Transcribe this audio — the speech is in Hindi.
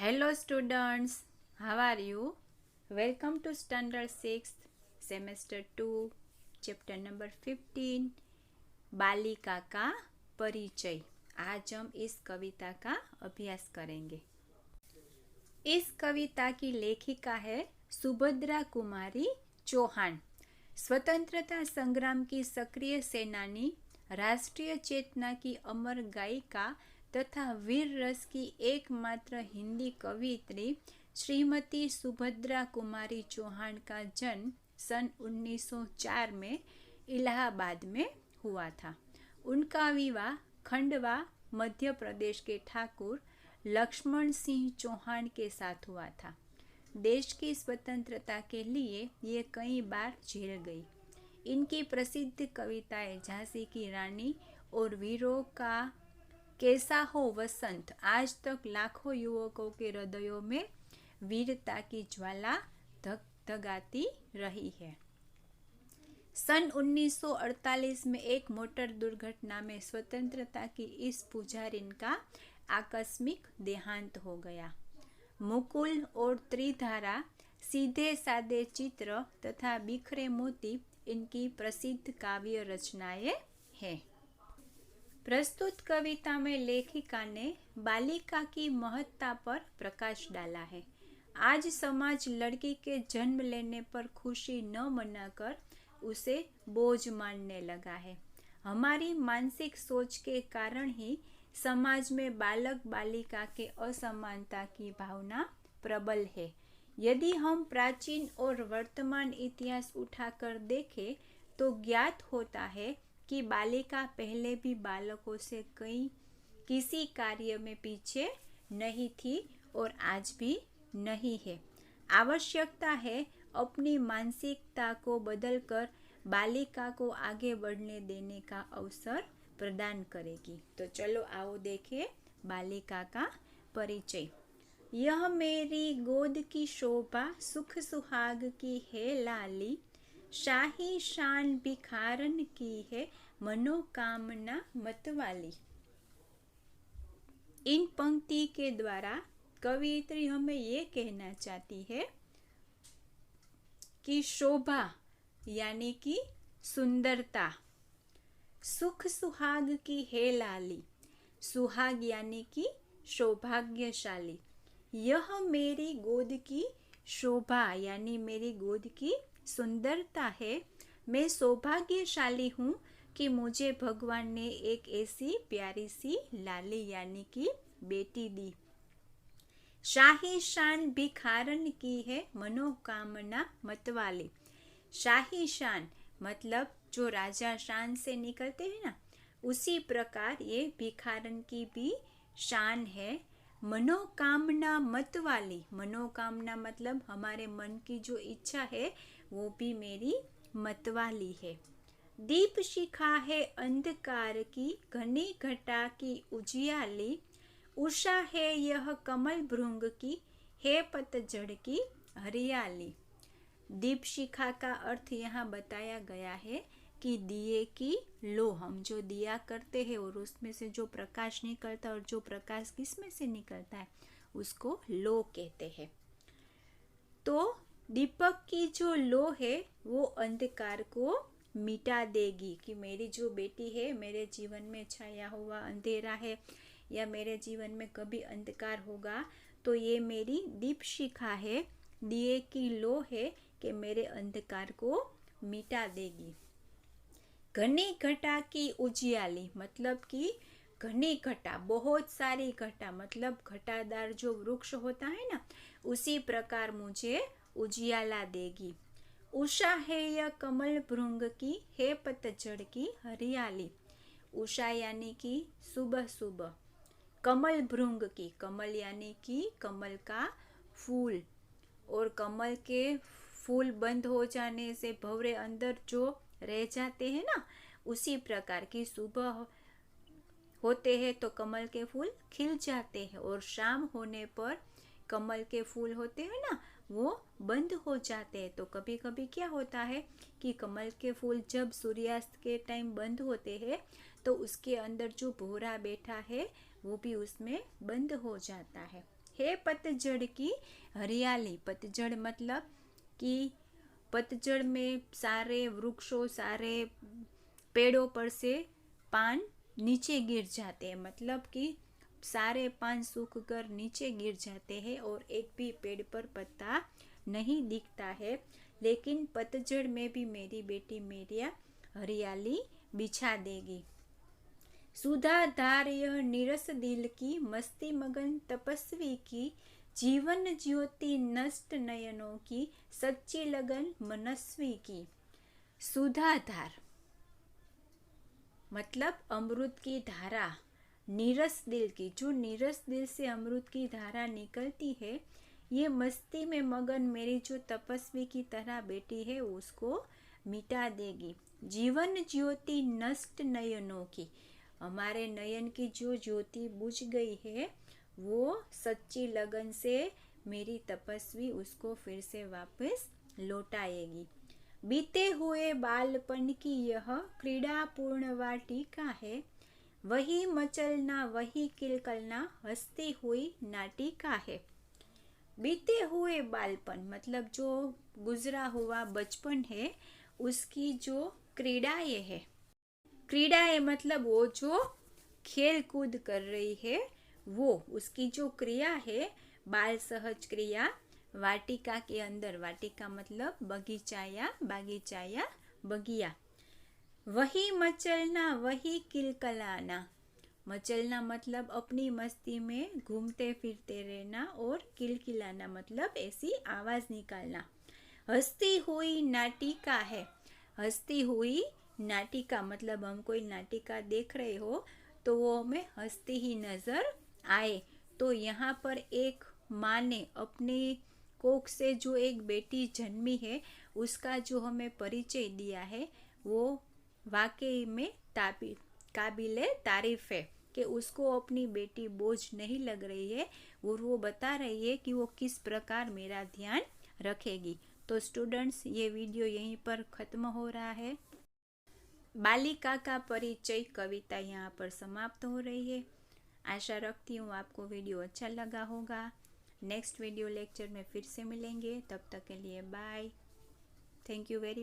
Hello students, how are you? Welcome to Standard 6, Semester 2, Chapter number 15, बालिका का परिचय। आज हम इस कविता का अभ्यास करेंगे। इस कविता की लेखिका है सुभद्रा कुमारी चौहान। स्वतंत्रता संग्राम की सक्रिय सेनानी, राष्ट्रीय चेतना की अमर गायिका तथा वीर रस की एकमात्र हिंदी कवियत्री श्रीमती सुभद्रा कुमारी चौहान का जन्म सन 1904 में इलाहाबाद में हुआ था। उनका विवाह खंडवा मध्य प्रदेश के ठाकुर लक्ष्मण सिंह चौहान के साथ हुआ था। देश की स्वतंत्रता के लिए ये कई बार जेल गई। इनकी प्रसिद्ध कविताएं झांसी की रानी और वीरों का कैसा हो वसंत आज तक लाखों युवकों के हृदयों में वीरता की ज्वाला धगधगाती रही है। सन 1948 में एक मोटर दुर्घटना में स्वतंत्रता की इस पुजारिन का आकस्मिक देहांत हो गया। मुकुल और त्रिधारा, सीधे सादे चित्र तथा बिखरे मोती इनकी प्रसिद्ध काव्य रचनाएं हैं। प्रस्तुत कविता में लेखिका ने बालिका की महत्ता पर प्रकाश डाला है। आज समाज लड़की के जन्म लेने पर खुशी न मनाकर उसे बोझ मानने लगा है। हमारी मानसिक सोच के कारण ही समाज में बालक बालिका के असमानता की भावना प्रबल है। यदि हम प्राचीन और वर्तमान इतिहास उठाकर देखें तो ज्ञात होता है कि बालिका पहले भी बालकों से किसी कार्य में पीछे नहीं थी और आज भी नहीं है। आवश्यकता है अपनी मानसिकता को बदलकर बालिका को आगे बढ़ने देने का अवसर प्रदान करेगी। तो चलो आओ देखें बालिका का परिचय। यह मेरी गोद की शोभा, सुख सुहाग की है लाली, शाही शान भिखारन की है, मनोकामना मतवाली। इन पंक्ति के द्वारा कवियत्री हमें ये कहना चाहती है कि शोभा यानी कि सुंदरता, सुख सुहाग की है लाली, सुहाग यानी कि सौभाग्यशाली। यह मेरी गोद की शोभा यानी मेरी गोद की सुंदरता है। मैं सौभाग्यशाली हूँ कि मुझे भगवान ने एक ऐसी प्यारी सी लाली यानी कि बेटी दी। शाही शान भिखारन की है, मनोकामना मतवाली। शाही शान मतलब जो राजा शान से निकलते हैं ना, उसी प्रकार ये भिखारन की भी शान है। मनोकामना मतवाली, मनोकामना मतलब हमारे मन की जो इच्छा है वो भी मेरी मतवाली है। दीप शिखा है अंधकार की, घनी घटा की उजियाली, उषा है यह कमल भृंग की, है पतझड़ की हरियाली। दीप शिखा का अर्थ यहाँ बताया गया है कि दिए की लो, हम जो दिया करते हैं और उसमें से जो प्रकाश निकलता है और जो प्रकाश किसमें से निकलता है उसको लो कहते हैं। तो दीपक की जो लो है वो अंधकार को मिटा देगी कि मेरी जो बेटी है, मेरे जीवन में छाया हुआ अंधेरा है या मेरे जीवन में कभी अंधकार होगा तो ये मेरी दीप शिखा है, दिए की लो है कि मेरे अंधकार को मिटा देगी। घनी घटा की उजियाली मतलब कि घनी घटा, बहुत सारी घटा मतलब घटादार जो वृक्ष होता है ना, उसी प्रकार मुझे उजियाला देगी। उषा है यह कमल भृंग की, है पतझड़ की हरियाली। उषा यानी कि सुबह सुबह, कमल भृंग की, कमल यानी कि कमल का फूल, और कमल के फूल बंद हो जाने से भंवरे अंदर जो रह जाते हैं ना, उसी प्रकार की सुबह होते हैं तो कमल के फूल खिल जाते हैं और शाम होने पर कमल के फूल होते हैं ना वो बंद हो जाते हैं। तो कभी कभी क्या होता है कि कमल के फूल जब सूर्यास्त के टाइम बंद होते हैं तो उसके अंदर जो भौरा बैठा है वो भी उसमें बंद हो जाता है। हे पतझड़ की हरियाली। पतझड़ मतलब कि पतझड़ में सारे वृक्षों, सारे पेड़ों पर से पान नीचे गिर जाते हैं, मतलब कि सारे पान सूखकर नीचे गिर जाते हैं और एक भी पेड़ पर पत्ता नहीं दिखता है। लेकिन पतझड़ में भी मेरी बेटी मेरिया हरियाली बिछा देगी। सुधा धार यह नीरस दिल की, मस्ती मगन तपस्वी की, जीवन ज्योति नष्ट नयनों की, सच्ची लगन मनस्वी की। सुधा धार मतलब अमृत की धारा, नीरस दिल की, जो नीरस दिल से अमृत की धारा निकलती है, ये मस्ती में मगन मेरी जो तपस्वी की तरह बेटी है उसको मिटा देगी। जीवन ज्योति नष्ट नयनों की, हमारे नयन की जो ज्योति बुझ गई है वो सच्ची लगन से मेरी तपस्वी उसको फिर से वापस लौटाएगी। बीते हुए बालपन की यह क्रीड़ा पूर्ण वाटिका है, वही मचलना वही किलकलना हंसती हुई नाटिका है। बीते हुए बालपन मतलब जो गुजरा हुआ बचपन है, उसकी जो क्रीड़ाएं है, क्रीड़ाएं मतलब वो जो खेल कूद कर रही है, वो उसकी जो क्रिया है, बाल सहज क्रिया, वाटिका के अंदर, वाटिका मतलब बगीचा या बगिया। वही मचलना वही किलकलाना, मचलना मतलब अपनी मस्ती में घूमते फिरते रहना, और किलकिलाना मतलब ऐसी आवाज निकालना। हंसती हुई नाटिका है, हंसती हुई नाटिका मतलब हम कोई नाटिका देख रहे हो तो वो हमें हंसती ही नजर आए। तो यहाँ पर एक माँ ने अपने कोख से जो एक बेटी जन्मी है उसका जो हमें परिचय दिया है वो वाकई में काबिले तारीफ है, कि उसको अपनी बेटी बोझ नहीं लग रही है और वो बता रही है कि वो किस प्रकार मेरा ध्यान रखेगी। तो स्टूडेंट्स, ये वीडियो यहीं पर ख़त्म हो रहा है। बालिका का परिचय कविता यहाँ पर समाप्त हो रही है। आशा रखती हूँ आपको वीडियो अच्छा लगा होगा। नेक्स्ट वीडियो लेक्चर में फिर से मिलेंगे, तब तक के लिए बाय। Thank you very